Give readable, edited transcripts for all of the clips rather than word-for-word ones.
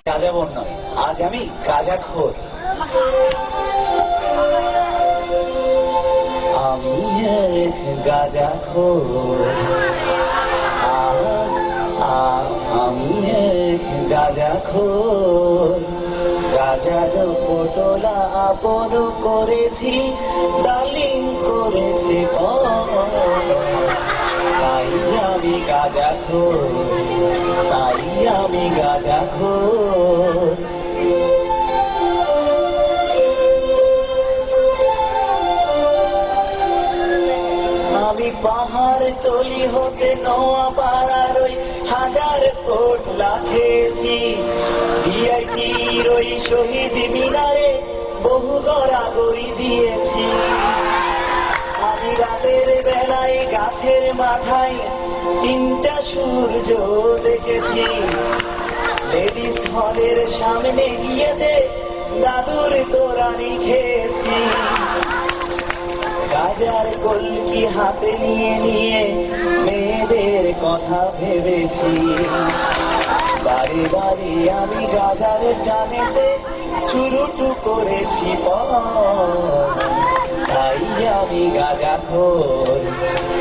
গাঁজাবর নয়, আজ আমি গাঁজাখোর। আমি এক গাঁজাখোর, আমি এক গাঁজাখোর। গাঁজার পটোলা আপন করেছি, ডালিং করেছে তাই আমি গাঁজাখোর, তাই আমি গাঁজাখোর। আমি পাহাড় তলি হতে নোয়াপাড়ার ওই হাজার পোটলা খেয়েছি, বিআইটির ওই শহীদ মিনারে বহু গড়াগড়ি দিয়েছি। আমি রাতের বেলায় গাছের মাথায় তিনটা সূর্য দেখেছি, লেডিস হলের সামনে গিয়ে যে দাদুর দোরানি খেয়েছি। গাজার কলকি হাতে নিয়ে নিয়ে মেয়েদের কথা ভেবেছি, বারে বারে আমি গাজার টানেতে চুরুটু করেছি তাই আমি গাঁজাখোর,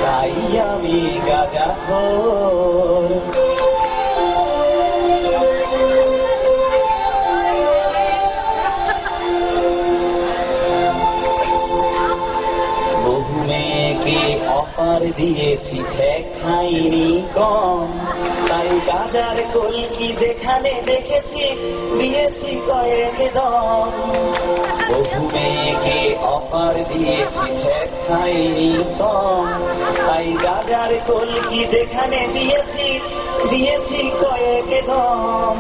তাই আমি গাঁজাখোর। বহু মেয়েকে অফার দিয়েছি, ছেক খাইনি কম, তাই গাজার কলকি যেখানে দেখেছি দিয়েছি কয়েক দম। বহু মেয়েকে অফার দিয়েছি, ছেক খাইনি কম, তাই গাজার কলকি যেখানে দিয়েছি দিয়েছি কয়েক দম।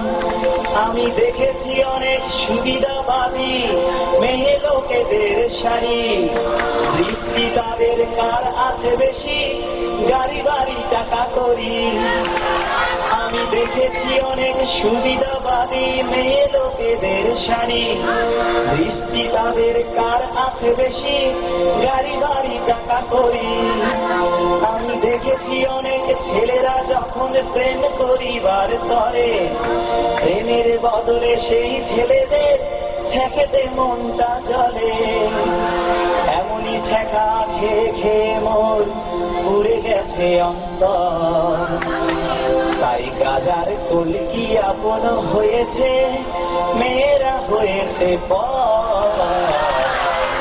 আমি দেখেছি অনেক সুবিধাবাদী মেয়ে লোকেদের সারি, দৃষ্টি তাদের কার আছে বেশি, গাড়ি বাড়ি টাকা করি। আমি দেখেছি অনেক সুবিধাবাদী মেয়ে লোকেদের সারি, দৃষ্টি তাদের কার আছে বেশি, গাড়ি বাড়ি টাকা করি। আমি দেখেছি অনেক ছেলেরা যখন প্রেম করিবার তরে, প্রেমের বদলে সেই ছেলেদের ছেকেতে মনটা জ্বলে। এমনই ছেকা খেয়ে খেয়ে মোর পুড়ে গেছে অন্তর, তাই গাজার কলকি আপন হয়েছে, মেয়েরা হয়েছে পর।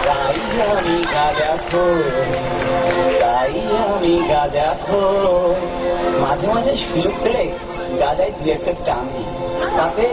তাই আমি গাঁজাখোর, তাই আমি গাঁজাখোর। মাঝে মাঝে সুযোগ পেলে গাজায় দু একটা টান দিই, তাতে